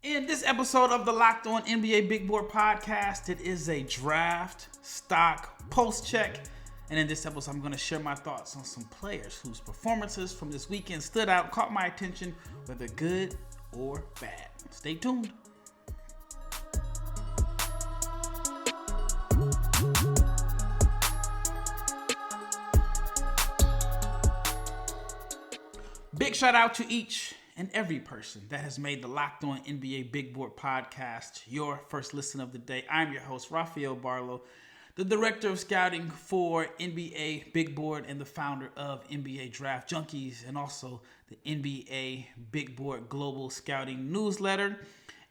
In this episode of the Locked On NBA Big Board Podcast, it is a draft, stock, post check. And in this episode, I'm going to share my thoughts on some players whose performances from this weekend stood out, caught my attention, whether good or bad. Stay tuned. Big shout out to each and every person that has made the Locked On NBA Big Board Podcast your first listen of the day. I'm your host, Rafael Barlowe, the Director of Scouting for NBA Big Board and the founder of NBA Draft Junkies, and also the NBA Big Board Global Scouting Newsletter.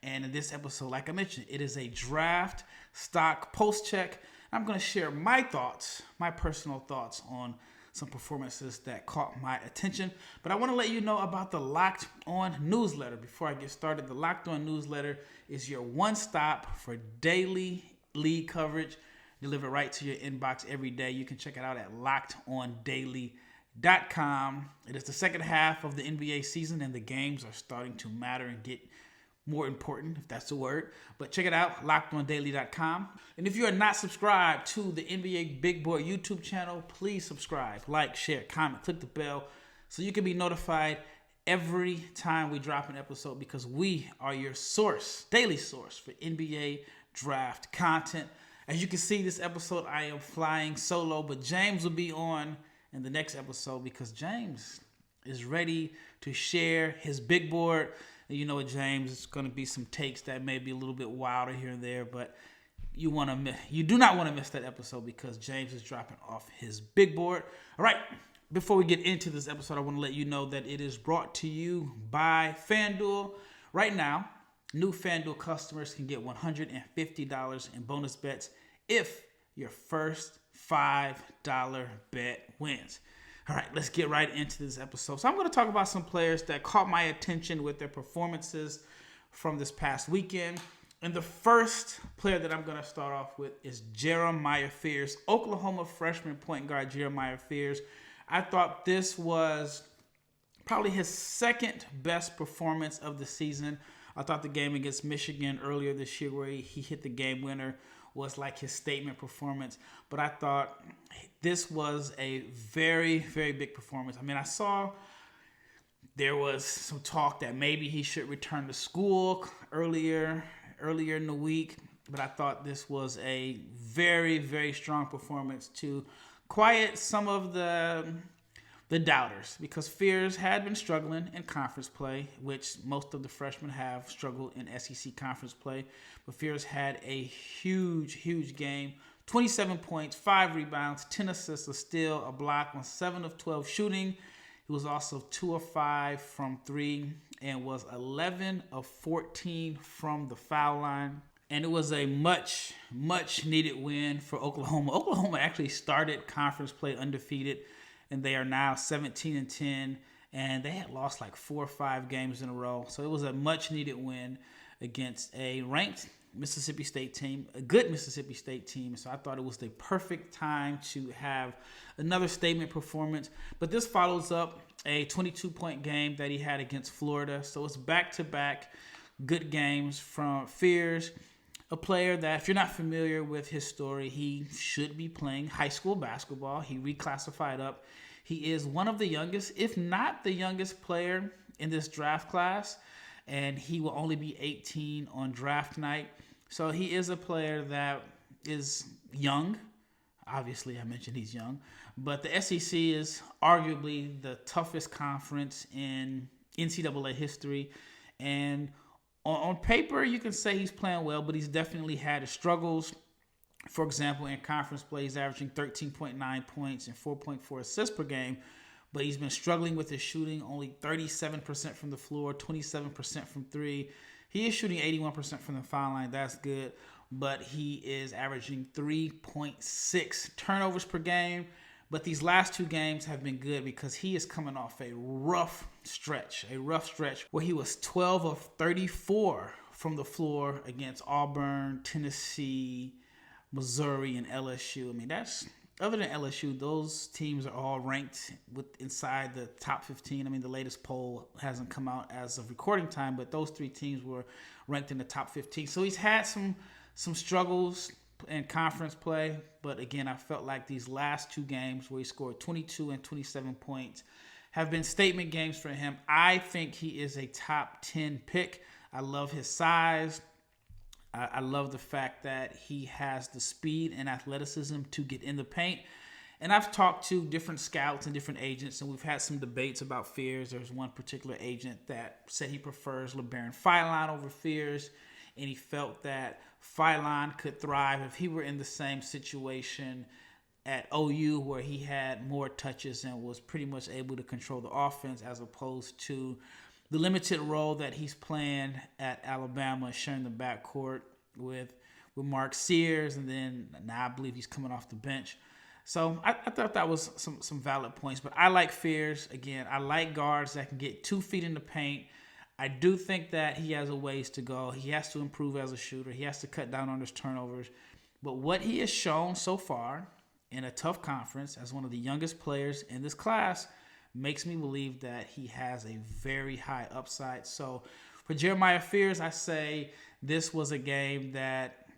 And in this episode, like I mentioned, it is a draft, stock, post check. I'm going to share my thoughts, my personal thoughts on some performances that caught my attention. But I want to let you know about the Locked On newsletter. Before I get started, the Locked On newsletter is your one stop for daily league coverage delivered right to your inbox every day. You can check it out at lockedondaily.com. It is the second half of the NBA season and the games are starting to matter and get more important, if that's the word. But check it out, lockedondaily.com. And if you are not subscribed to the NBA Big Board YouTube channel, please subscribe, like, share, comment, click the bell so you can be notified every time we drop an episode, because we are your source, daily source for NBA draft content. As you can see, this episode I am flying solo, but James will be on in the next episode because James is ready to share his big board. And you know what, James, it's going to be some takes that may be a little bit wilder here and there, but you do not want to miss that episode because James is dropping off his big board. All right, before we get into this episode, I want to let you know that it is brought to you by FanDuel. Right now, new FanDuel customers can get $150 in bonus bets if your first $5 bet wins. All right, let's get right into this episode. So I'm going to talk about some players that caught my attention with their performances from this past weekend. And the first player that I'm going to start off with is Jeremiah Fears, Oklahoma freshman point guard Jeremiah Fears. I thought this was probably his second best performance of the season. I thought the game against Michigan earlier this year where he hit the game winner was like his statement performance. But I thought this was a very, very big performance. I mean, I saw there was some talk that maybe he should return to school earlier in the week. But I thought this was a very, very strong performance to quiet some of the doubters, because Fears had been struggling in conference play, which most of the freshmen have struggled in SEC conference play. But Fears had a huge game. 27 points, 5 rebounds, 10 assists, a steal, a block on 7 of 12 shooting. He was also 2 of 5 from 3 and was 11 of 14 from the foul line. And it was a much needed win for Oklahoma. Oklahoma actually started conference play undefeated, and they are now 17-10, and they had lost like 4 or 5 games in a row. So it was a much-needed win against a ranked Mississippi State team, a good Mississippi State team. So I thought it was the perfect time to have another statement performance. But this follows up a 22-point game that he had against Florida. So it's back-to-back good games from Fears, a player that, if you're not familiar with his story, he should be playing high school basketball. He reclassified up. He is one of the youngest, if not the youngest player in this draft class, and he will only be 18 on draft night. So he is a player that is young. Obviously, I mentioned he's young, but the SEC is arguably the toughest conference in NCAA history, and on paper, you can say he's playing well, but he's definitely had his struggles. For example, in conference play, he's averaging 13.9 points and 4.4 assists per game, but he's been struggling with his shooting, only 37% from the floor, 27% from 3. He is shooting 81% from the foul line. That's good, but he is averaging 3.6 turnovers per game. But these last 2 games have been good because he is coming off a rough stretch where he was 12 of 34 from the floor against Auburn, Tennessee, Missouri, and LSU. I mean, that's other than LSU, those teams are all ranked inside the top 15. I mean, the latest poll hasn't come out as of recording time, but those three teams were ranked in the top 15. So he's had some struggles in conference play, but again, I felt like these last two games where he scored 22 and 27 points have been statement games for him. I think he is a top 10 pick. I love his size. I love the fact that he has the speed and athleticism to get in the paint. And I've talked to different scouts and different agents, and we've had some debates about Fears. There's one particular agent that said he prefers LeBaron Phyline over Fears, and he felt that Phyline could thrive if he were in the same situation at OU where he had more touches and was pretty much able to control the offense as opposed to the limited role that he's playing at Alabama, sharing the backcourt with Mark Sears, and then now I believe he's coming off the bench. So I thought that was some valid points. But I like Fears. Again, I like guards that can get 2 feet in the paint. I do think that he has a ways to go. He has to improve as a shooter. He has to cut down on his turnovers. But what he has shown so far in a tough conference as one of the youngest players in this class makes me believe that he has a very high upside. So for Jeremiah Fears, I say this was a game that,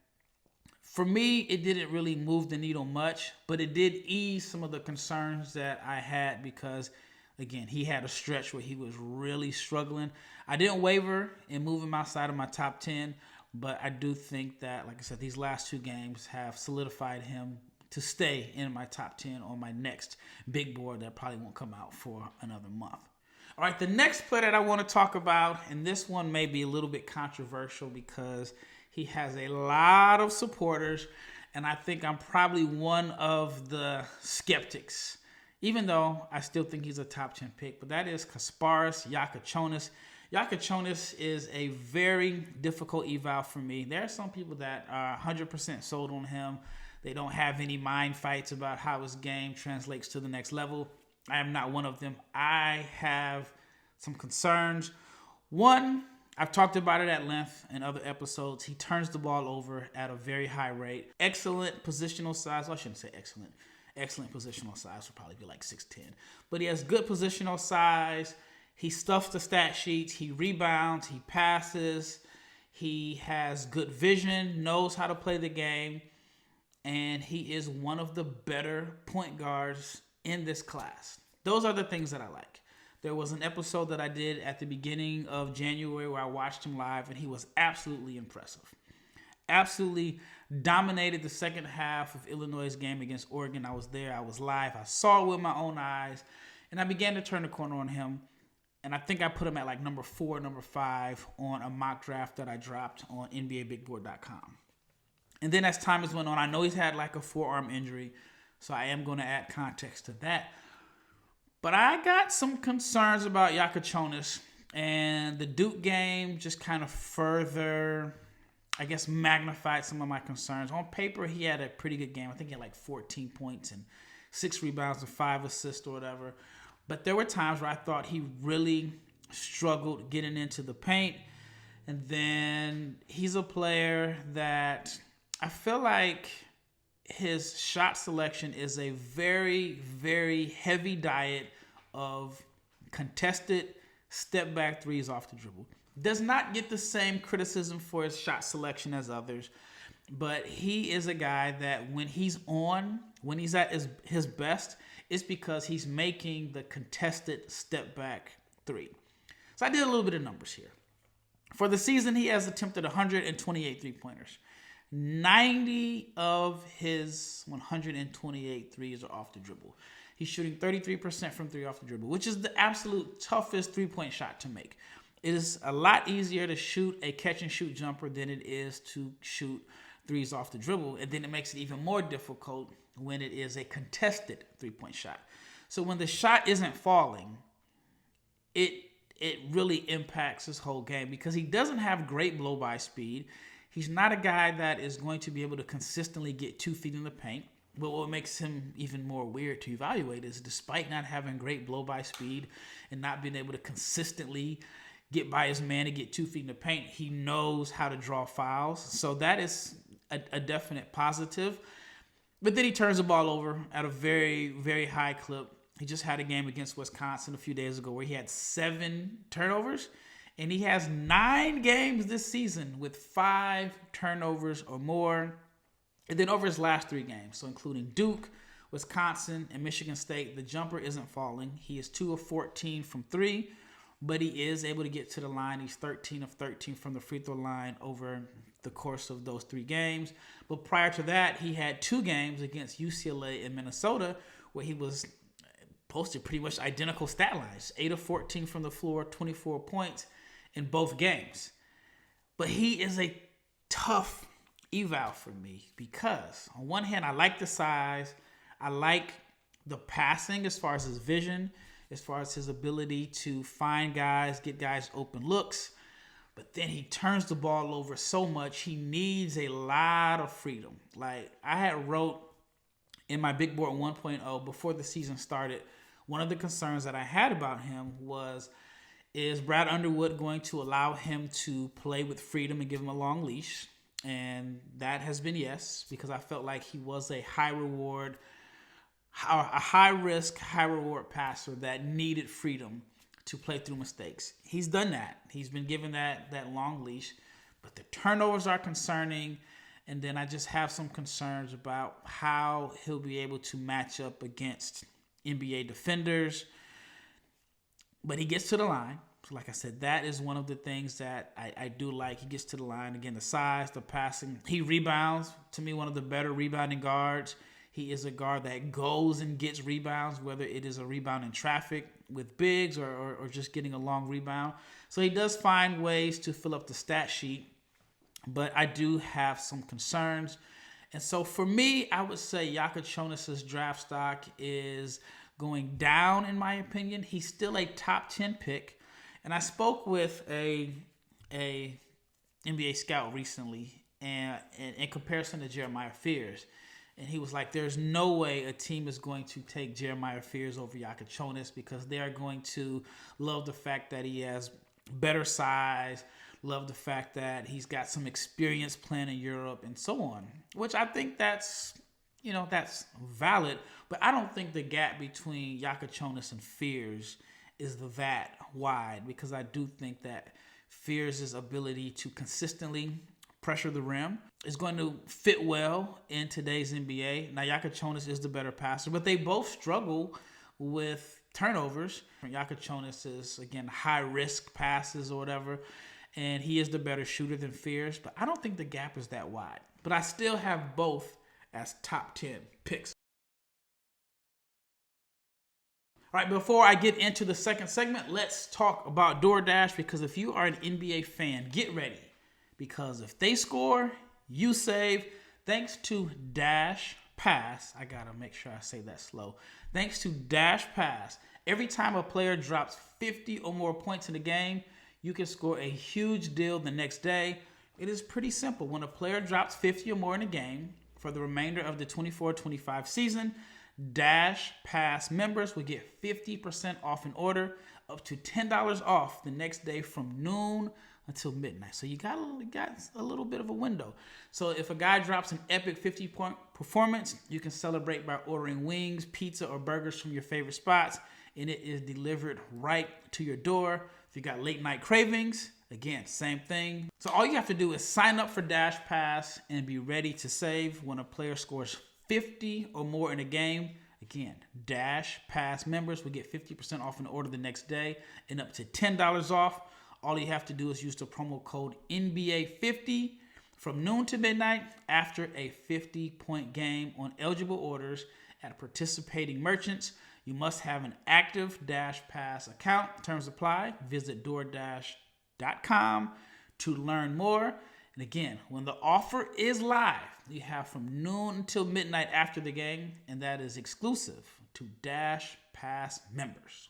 for me, it didn't really move the needle much, but it did ease some of the concerns that I had because, again, he had a stretch where he was really struggling. I didn't waver in moving him outside of my top 10, but I do think that, like I said, these last two games have solidified him to stay in my top 10 on my next big board that probably won't come out for another month. All right, the next player that I want to talk about, and this one may be a little bit controversial because he has a lot of supporters, and I think I'm probably one of the skeptics, even though I still think he's a top 10 pick, but that is Kasparas Jakucionis. Jakucionis is a very difficult eval for me. There are some people that are 100% sold on him. They don't have any mind fights about how his game translates to the next level. I am not one of them. I have some concerns. One, I've talked about it at length in other episodes. He turns the ball over at a very high rate. Excellent positional size. Well, I shouldn't say excellent. Excellent positional size would probably be like 6'10". But he has good positional size. He stuffs the stat sheets. He rebounds. He passes. He has good vision, knows how to play the game. And he is one of the better point guards in this class. Those are the things that I like. There was an episode that I did at the beginning of January where I watched him live, and he was absolutely impressive. Absolutely dominated the second half of Illinois' game against Oregon. I was there. I was live. I saw it with my own eyes, and I began to turn the corner on him. And I think I put him at like number 4, number 5 on a mock draft that I dropped on NBABigBoard.com. And then as time has went on, I know he's had like a forearm injury, so I am going to add context to that. But I got some concerns about Jakucionis, and the Duke game just kind of further, I guess, magnified some of my concerns. On paper, he had a pretty good game. I think he had like 14 points and 6 rebounds and 5 assists or whatever. But there were times where I thought he really struggled getting into the paint. And then he's a player that I feel like his shot selection is a very, very heavy diet of contested step-back threes off the dribble. Does not get the same criticism for his shot selection as others, but he is a guy that when he's at his best, it's because he's making the contested step-back three. So I did a little bit of numbers here. For the season, he has attempted 128 three-pointers. 90 of his 128 threes are off the dribble. He's shooting 33% from 3 off the dribble, which is the absolute toughest three-point shot to make. It is a lot easier to shoot a catch-and-shoot jumper than it is to shoot threes off the dribble, and then it makes it even more difficult when it is a contested three-point shot. So when the shot isn't falling, it really impacts his whole game because he doesn't have great blow-by speed. He's not a guy that is going to be able to consistently get 2 feet in the paint. But what makes him even more weird to evaluate is despite not having great blow-by speed and not being able to consistently get by his man and get 2 feet in the paint, he knows how to draw fouls. So that is a definite positive. But then he turns the ball over at a very, very high clip. He just had a game against Wisconsin a few days ago where he had 7 turnovers. And he has 9 games this season with 5 turnovers or more. And then over his last 3 games, so including Duke, Wisconsin, and Michigan State, the jumper isn't falling. He is 2 of 14 from 3, but he is able to get to the line. He's 13 of 13 from the free throw line over the course of those 3 games. But prior to that, he had 2 games against UCLA and Minnesota where he was posted pretty much identical stat lines. 8 of 14 from the floor, 24 points in both games. But he is a tough eval for me because on one hand, I like the size. I like the passing as far as his vision, as far as his ability to find guys, get guys open looks. But then he turns the ball over so much, he needs a lot of freedom. Like I had wrote in my Big Board 1.0 before the season started, one of the concerns that I had about him is Brad Underwood going to allow him to play with freedom and give him a long leash? And that has been yes, because I felt like he was a high risk, high reward passer that needed freedom to play through mistakes. He's done that. He's been given that long leash, but the turnovers are concerning. And then I just have some concerns about how he'll be able to match up against NBA defenders. But he gets to the line. So like I said, that is one of the things that I do like. He gets to the line. Again, the size, the passing. He rebounds. To me, one of the better rebounding guards. He is a guard that goes and gets rebounds, whether it is a rebound in traffic with bigs or just getting a long rebound. So he does find ways to fill up the stat sheet. But I do have some concerns. And so for me, I would say Jakucionis' draft stock is going down, in my opinion. He's still a top 10 pick. And I spoke with a NBA scout recently and in comparison to Jeremiah Fears. And he was like, there's no way a team is going to take Jeremiah Fears over Jakucionis because they are going to love the fact that he has better size, love the fact that he's got some experience playing in Europe and so on, which I think that's valid. But I don't think the gap between Jakucionis and Fears is that wide because I do think that Fears' ability to consistently pressure the rim is going to fit well in today's NBA. Now, Jakucionis is the better passer, but they both struggle with turnovers. Jakucionis is, again, high-risk passes or whatever, and he is the better shooter than Fears, but I don't think the gap is that wide. But I still have both as top 10 picks. All right, before I get into the second segment, let's talk about DoorDash because if you are an NBA fan, get ready. Because if they score, you save. Thanks to Dash Pass, I gotta make sure I say that slow. Thanks to Dash Pass, every time a player drops 50 or more points in a game, you can score a huge deal the next day. It is pretty simple. When a player drops 50 or more in a game for the remainder of the 24-25 season, Dash Pass members will get 50% off an order, up to $10 off the next day from noon until midnight. So you got a little bit of a window. So if a guy drops an epic 50-point performance, you can celebrate by ordering wings, pizza, or burgers from your favorite spots, and it is delivered right to your door. If you got late night cravings, again, same thing. So all you have to do is sign up for Dash Pass and be ready to save when a player scores 50 or more in a game. Again, Dash Pass members will get 50% off an order the next day and up to $10 off. All you have to do is use the promo code NBA50 from noon to midnight after a 50-point game on eligible orders at participating merchants. You must have an active Dash Pass account. Terms apply. Visit DoorDash.com to learn more. And again, when the offer is live, you have from noon until midnight after the game, and that is exclusive to Dash Pass members.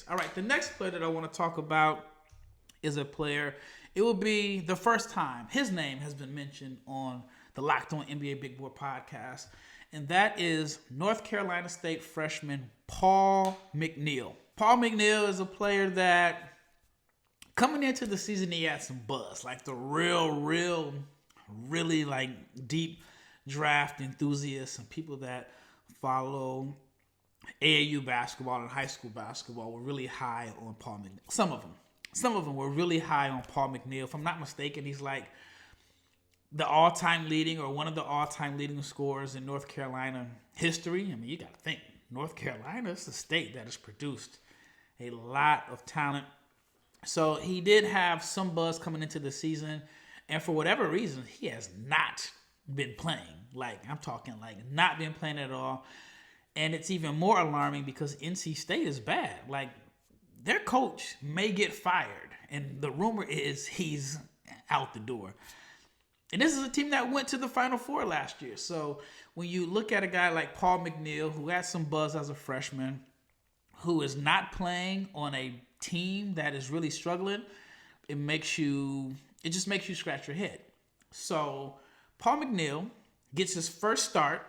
All right, the next player that I want to talk about is a player. It will be the first time his name has been mentioned on the Locked On NBA Big Board podcast, and that is North Carolina State freshman Paul McNeil. Paul McNeil is a player that coming into the season, he had some buzz, like the real really like deep draft enthusiasts and people that follow AAU basketball and high school basketball were really high on Paul McNeil. Some of them were really high on Paul McNeil. If I'm not mistaken, he's like the all-time leading or one of the all-time leading scorers in North Carolina history. I mean, you got to think, North Carolina is a state that has produced a lot of talent. So he did have some buzz coming into the season, and for whatever reason, he has not been playing. Like, I'm talking like not been playing at all. And it's even more alarming because NC State is bad. Like, their coach may get fired, and the rumor is he's out the door. And this is a team that went to the Final Four last year. So when you look at a guy like Paul McNeil, who had some buzz as a freshman, who is not playing on a team that is really struggling, it just makes you scratch your head. So Paul McNeil gets his first start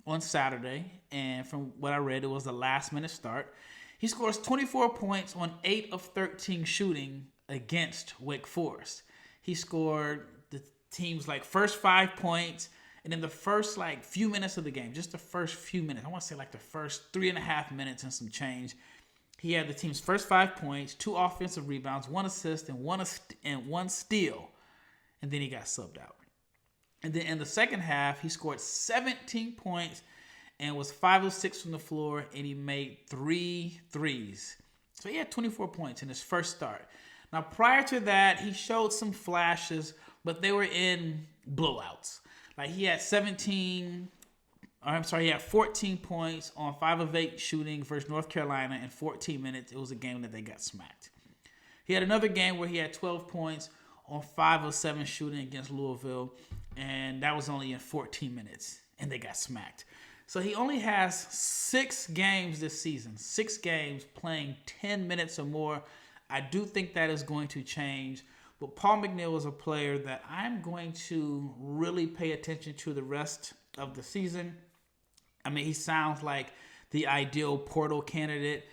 on Saturday, and from what I read, it was a last-minute start. He scores 24 points on 8 of 13 shooting against Wake Forest. He scored the team's like first 5 points, and in the first like few minutes of the game, just the first few minutes, I want to say like the first 3.5 minutes and some change, he had the team's first 5 points, 2 offensive rebounds, 1 assist, and one steal, and then he got subbed out. And then in the second half, he scored 17 points and was 5 of 6 from the floor, and he made 3 threes. So he had 24 points in his first start. Now, prior to that, he showed some flashes, but they were in blowouts. Like, he had 14 points on 5 of 8 shooting versus North Carolina in 14 minutes. It was a game that they got smacked. He had another game where he had 12 points on 5 of 7 shooting against Louisville, and that was only in 14 minutes, and they got smacked. So he only has 6 games this season, 6 games playing 10 minutes or more. I do think that is going to change, but Paul McNeil is a player that I'm going to really pay attention to the rest of the season. I mean, he sounds like the ideal portal candidate,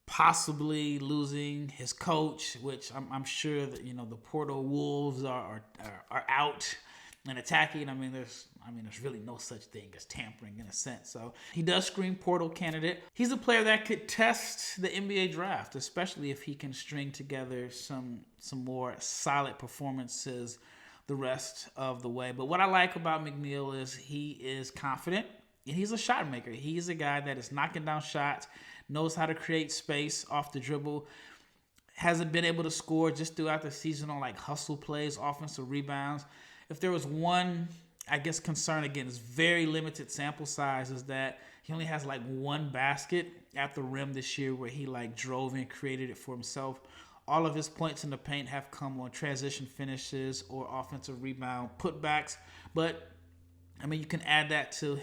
possibly losing his coach, which I'm sure that, you know, the portal wolves are out and attacking. I mean, there's really no such thing as tampering in a sense. So he does scream portal candidate. He's a player that could test the NBA draft, especially if he can string together some more solid performances the rest of the way. But what I like about McNeil is he is confident and he's a shot maker. He's a guy that is knocking down shots, knows how to create space off the dribble, hasn't been able to score just throughout the season on like hustle plays, offensive rebounds. If there was one, I guess, concern, again, it's very limited sample size, is that he only has like 1 basket at the rim this year where he like drove and created it for himself. All of his points in the paint have come on transition finishes or offensive rebound putbacks. But I mean, you can add that to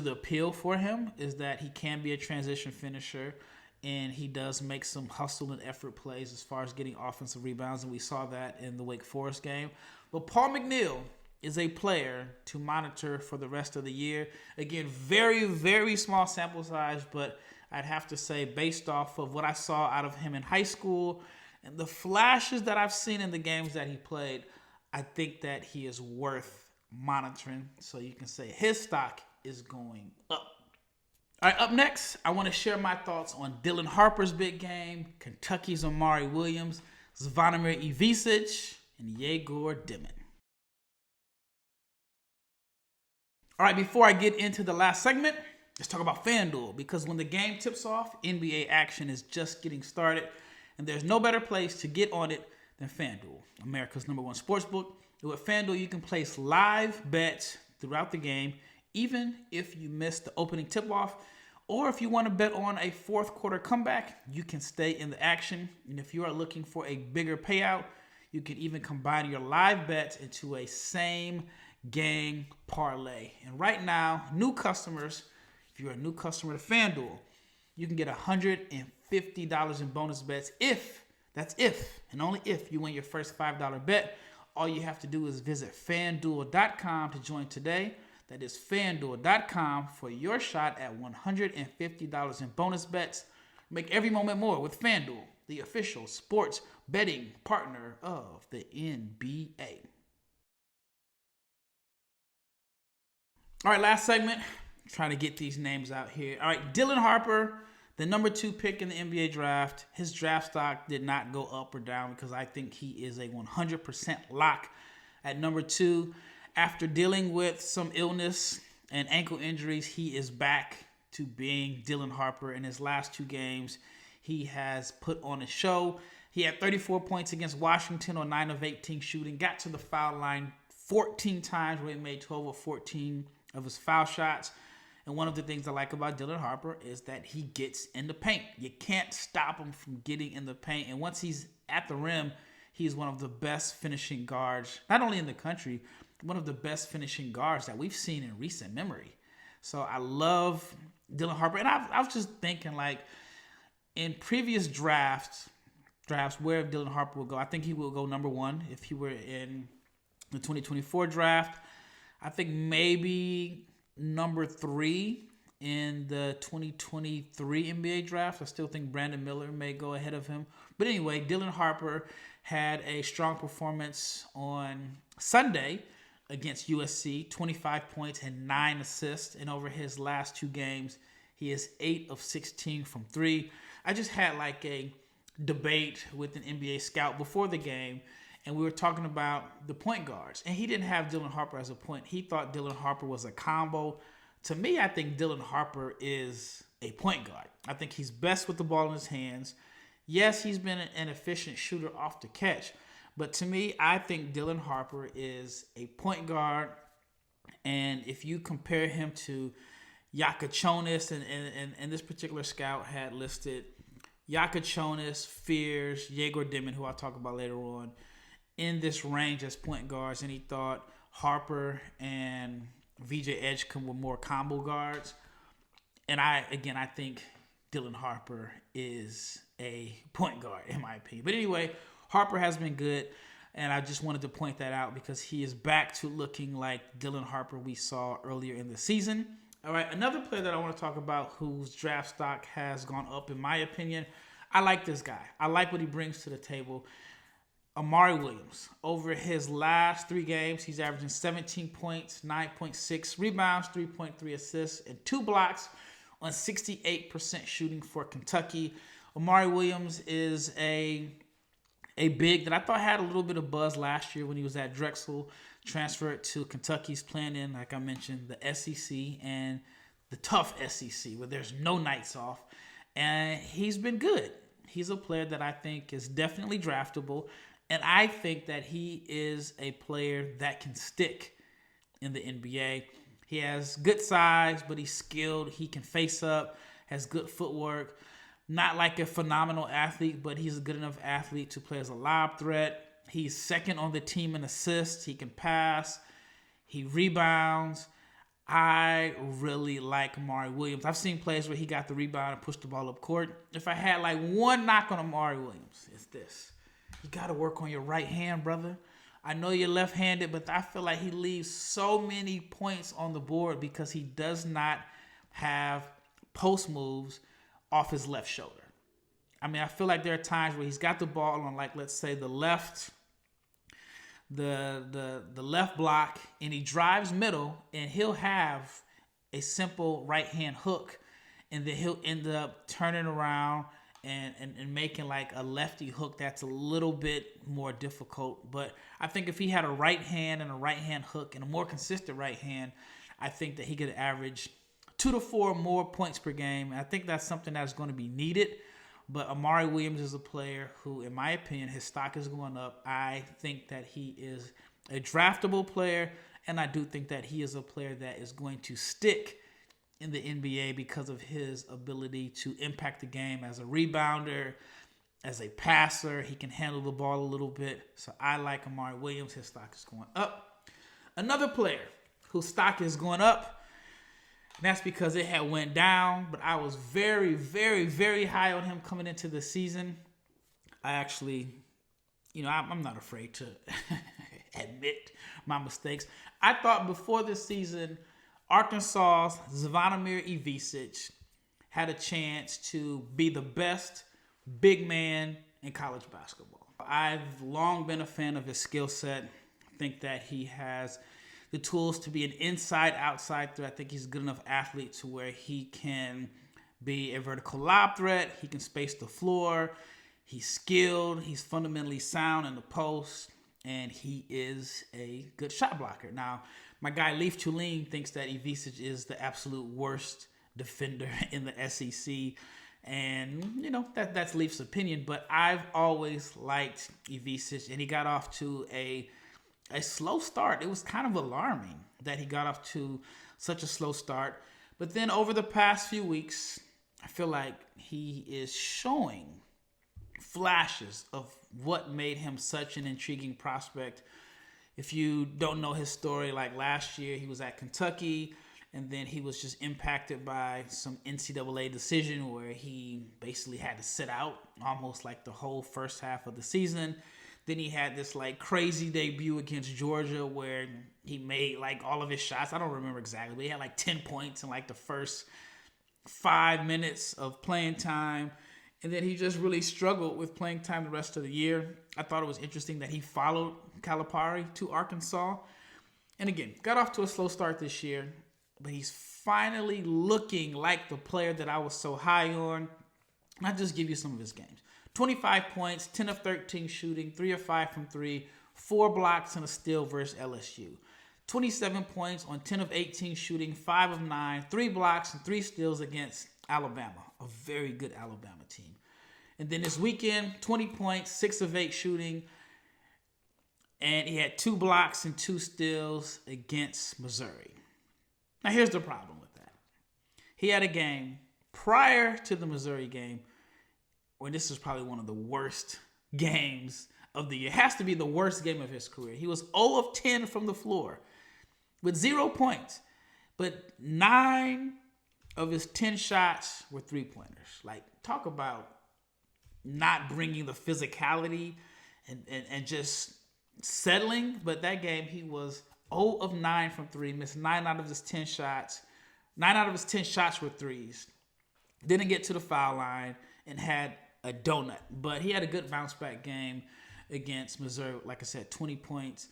the appeal for him, is that he can be a transition finisher, and he does make some hustle and effort plays as far as getting offensive rebounds, and we saw that in the Wake Forest game. But Paul McNeil is a player to monitor for the rest of the year. Again, very, very small sample size, but I'd have to say, based off of what I saw out of him in high school and the flashes that I've seen in the games that he played, I think that he is worth monitoring. So you can say his stock is going up. All right, up next, I want to share my thoughts on Dylan Harper's big game, Kentucky's Amari Williams, Zvonimir Ivisic, and Egor Demin. All right, before I get into the last segment, let's talk about FanDuel, because when the game tips off, NBA action is just getting started, and there's no better place to get on it than FanDuel, America's #1 sportsbook. And with FanDuel, you can place live bets throughout the game, even if you miss the opening tip-off, or if you want to bet on a fourth quarter comeback, you can stay in the action. And if you are looking for a bigger payout, you can even combine your live bets into a same game parlay. And right now, new customers, if you're a new customer to FanDuel, you can get $150 in bonus bets if and only if you win your first $5 bet. All you have to do is visit FanDuel.com to join today. That is FanDuel.com for your shot at $150 in bonus bets. Make every moment more with FanDuel, the official sports betting partner of the NBA. All right, last segment. Trying to get these names out here. All right, Dylan Harper, the number 2 pick in the NBA draft. His draft stock did not go up or down because I think he is a 100% lock at number 2. After dealing with some illness and ankle injuries, he is back to being Dylan Harper. In his last 2 games, he has put on a show. He had 34 points against Washington on 9 of 18 shooting, got to the foul line 14 times where he made 12 of 14 of his foul shots. And one of the things I like about Dylan Harper is that he gets in the paint. You can't stop him from getting in the paint. And once he's at the rim, he's one of the best finishing guards, not only in the country, one of the best finishing guards that we've seen in recent memory. So I love Dylan Harper. And I was just thinking, like, in previous drafts where Dylan Harper will go, I think he will go number 1 if he were in the 2024 draft. I think maybe number 3 in the 2023 NBA draft. I still think Brandon Miller may go ahead of him. But anyway, Dylan Harper had a strong performance on Sunday against USC, 25 points and 9 assists. And over his last 2 games, he is 8 of 16 from 3. I just had like a debate with an NBA scout before the game, and we were talking about the point guards. And he didn't have Dylan Harper as a point. He thought Dylan Harper was a combo. To me, I think Dylan Harper is a point guard. I think he's best with the ball in his hands. Yes, he's been an efficient shooter off the catch. But to me, I think Dylan Harper is a point guard. And if you compare him to Jakucionis, and this particular scout had listed Jakucionis, Fears, Egor Demin, who I'll talk about later on, in this range as point guards, and he thought Harper and VJ Edgecombe were more combo guards. And I think Dylan Harper is a point guard, in my opinion. But anyway, Harper has been good, and I just wanted to point that out because he is back to looking like Dylan Harper we saw earlier in the season. All right, another player that I want to talk about whose draft stock has gone up, in my opinion. I like this guy. I like what he brings to the table. Amari Williams. Over his last 3 games, he's averaging 17 points, 9.6 rebounds, 3.3 assists, and 2 blocks on 68% shooting for Kentucky. Amari Williams is a big that I thought had a little bit of buzz last year when he was at Drexel, transferred to Kentucky's playing in, like I mentioned, the SEC and the tough SEC where there's no nights off. And he's been good. He's a player that I think is definitely draftable. And I think that he is a player that can stick in the NBA. He has good size, but he's skilled. He can face up, has good footwork. Not like a phenomenal athlete, but he's a good enough athlete to play as a lob threat. He's second on the team in assists. He can pass. He rebounds. I really like Amari Williams. I've seen plays where he got the rebound and pushed the ball up court. If I had like one knock on Amari Williams, it's this. You got to work on your right hand, brother. I know you're left-handed, but I feel like he leaves so many points on the board because he does not have post moves off his left shoulder. I mean, I feel like there are times where he's got the ball on, like, let's say the left block, and he drives middle, and he'll have a simple right-hand hook, and then he'll end up turning around and making like a lefty hook that's a little bit more difficult. But I think if he had a right hand and a right-hand hook and a more consistent right hand, I think that he could average 2 to 4 more points per game. And I think that's something that's going to be needed. But Amari Williams is a player who, in my opinion, his stock is going up. I think that he is a draftable player, and I do think that he is a player that is going to stick in the NBA because of his ability to impact the game as a rebounder, as a passer. He can handle the ball a little bit. So I like Amari Williams. His stock is going up. Another player whose stock is going up, and that's because it had went down, but I was very, very, very high on him coming into the season. I actually, I'm not afraid to admit my mistakes. I thought before this season, Arkansas's Zvonimir Ivisic had a chance to be the best big man in college basketball. I've long been a fan of his skill set. I think that he has the tools to be an inside-outside threat. I think he's a good enough athlete to where he can be a vertical lob threat. He can space the floor. He's skilled. He's fundamentally sound in the post. And he is a good shot blocker. Now, my guy Leaf Tulane thinks that Ivisic is the absolute worst defender in the SEC. And, you know, that's Leaf's opinion. But I've always liked Ivisic. And he got off to a slow start. It was kind of alarming that he got off to such a slow start. But then over the past few weeks, I feel like he is showing flashes of what made him such an intriguing prospect. If you don't know his story, like last year, he was at Kentucky, and then he was just impacted by some NCAA decision where he basically had to sit out almost like the whole first half of the season. Then he had this like crazy debut against Georgia where he made like all of his shots. I don't remember exactly, but he had like 10 points in like the first 5 minutes of playing time. And then he just really struggled with playing time the rest of the year. I thought it was interesting that he followed Calipari to Arkansas. And again, got off to a slow start this year, but he's finally looking like the player that I was so high on. And I'll just give you some of his games. 25 points, 10 of 13 shooting, 3 of 5 from 3, 4 blocks and a steal versus LSU. 27 points on 10 of 18 shooting, 5 of 9, 3 blocks and 3 steals against Alabama, a very good Alabama team. And then this weekend, 20 points, 6 of 8 shooting, and he had 2 blocks and 2 steals against Missouri. Now here's the problem with that. He had a game prior to the Missouri game where this is probably one of the worst games of the year. It has to be the worst game of his career. He was 0 of 10 from the floor with 0 points, but 9 of his 10 shots were three-pointers. Like, talk about not bringing the physicality and just settling. But that game, he was 0 of 9 from 3, missed 9 out of his 10 shots. 9 out of his 10 shots were threes. Didn't get to the foul line and had a donut. But he had a good bounce-back game against Missouri. Like I said, 20 points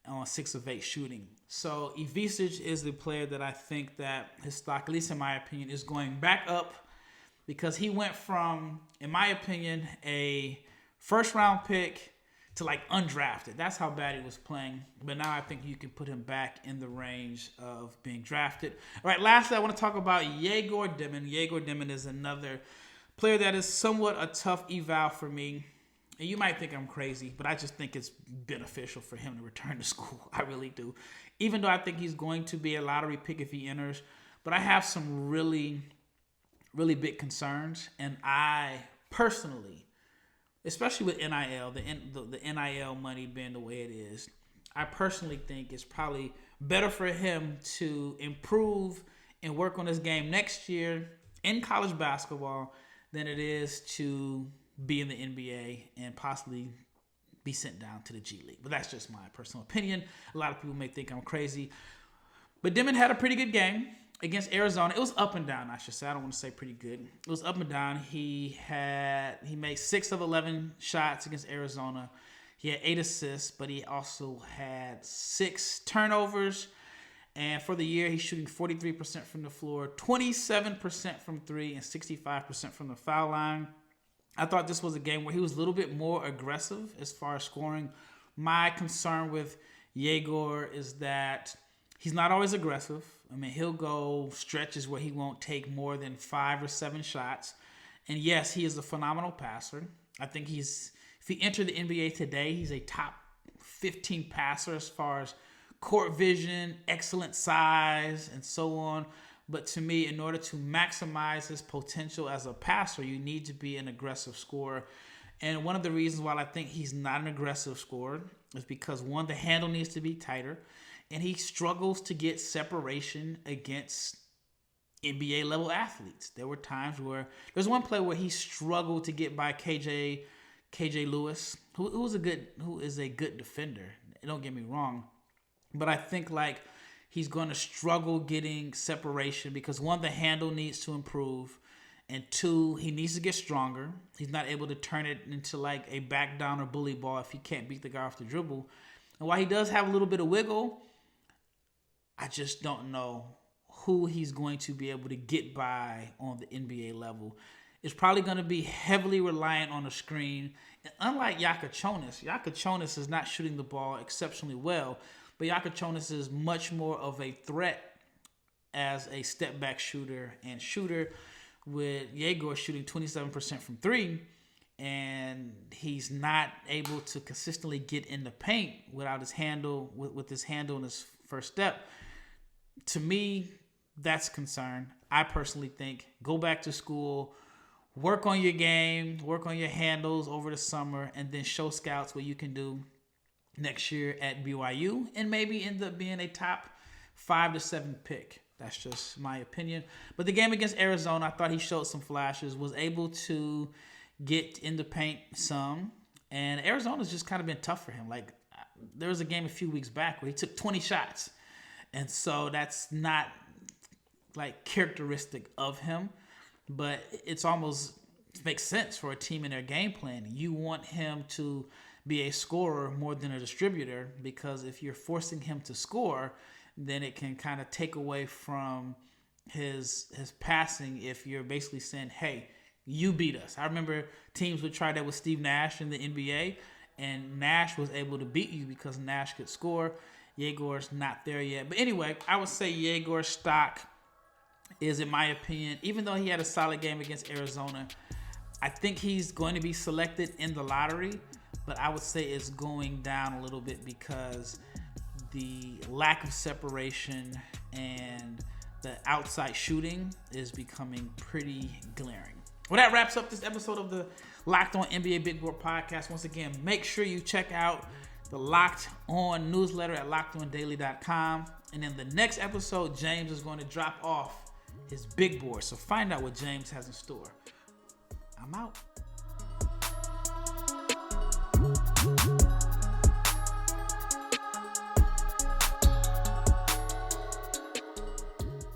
on 6 of 8 shooting. So Ivisic is the player that I think that his stock, at least in my opinion, is going back up because he went from, in my opinion, a first-round pick to like undrafted. That's how bad he was playing. But now I think you can put him back in the range of being drafted. All right, lastly, I want to talk about Egor Demin. Egor Demin is another player that is somewhat a tough eval for me. And you might think I'm crazy, but I just think it's beneficial for him to return to school. I really do. Even though I think he's going to be a lottery pick if he enters. But I have some really, really big concerns. And I personally, especially with NIL, the NIL money being the way it is, I personally think it's probably better for him to improve and work on his game next year in college basketball than it is to be in the NBA and possibly be sent down to the G League. But that's just my personal opinion. A lot of people may think I'm crazy. But Demin had a pretty good game against Arizona. It was up and down, I should say. I don't want to say pretty good. It was up and down. He made 6 of 11 shots against Arizona. He had 8 assists, but he also had 6 turnovers. And for the year, he's shooting 43% from the floor, 27% from 3, and 65% from the foul line. I thought this was a game where he was a little bit more aggressive as far as scoring. My concern with Egor is that he's not always aggressive. I mean, he'll go stretches where he won't take more than 5 or 7 shots. And yes, he is a phenomenal passer. I think if he entered the NBA today, he's a top 15 passer as far as court vision, excellent size, and so on. But to me, in order to maximize his potential as a passer, you need to be an aggressive scorer. And one of the reasons why I think he's not an aggressive scorer is because, one, the handle needs to be tighter, and he struggles to get separation against NBA-level athletes. There were times where there's one play where he struggled to get by KJ Lewis, who is a good defender. Don't get me wrong, but I think like he's going to struggle getting separation because, one, the handle needs to improve, and 2, he needs to get stronger. He's not able to turn it into like a back down or bully ball if he can't beat the guy off the dribble. And while he does have a little bit of wiggle, I just don't know who he's going to be able to get by on the NBA level. It's probably going to be heavily reliant on the screen. And unlike Jakucionis is not shooting the ball exceptionally well, but Jakucionis is much more of a threat as a step-back shooter, with Egor shooting 27% from three, and he's not able to consistently get in the paint without his handle, with his handle in his first step. To me, that's a concern. I personally think go back to school, work on your game, work on your handles over the summer, and then show scouts what you can do next year at BYU and maybe end up being a top 5 to 7 pick. That's just my opinion. But the game against Arizona, I thought he showed some flashes, was able to get in the paint some, and Arizona's just kind of been tough for him. Like, there was a game a few weeks back where he took 20 shots, and so that's not like characteristic of him, but it makes sense for a team in their game plan. You want him to be a scorer more than a distributor, because if you're forcing him to score, then it can kind of take away from his passing if you're basically saying, hey, you beat us. I remember teams would try that with Steve Nash in the NBA, and Nash was able to beat you because Nash could score. Egor's not there yet. But anyway, I would say Egor's stock is, in my opinion, even though he had a solid game against Arizona, I think he's going to be selected in the lottery, but I would say it's going down a little bit because the lack of separation and the outside shooting is becoming pretty glaring. Well, that wraps up this episode of the Locked On NBA Big Board Podcast. Once again, make sure you check out the Locked On newsletter at lockedondaily.com. And in the next episode, James is going to drop off his big board. So find out what James has in store. I'm out.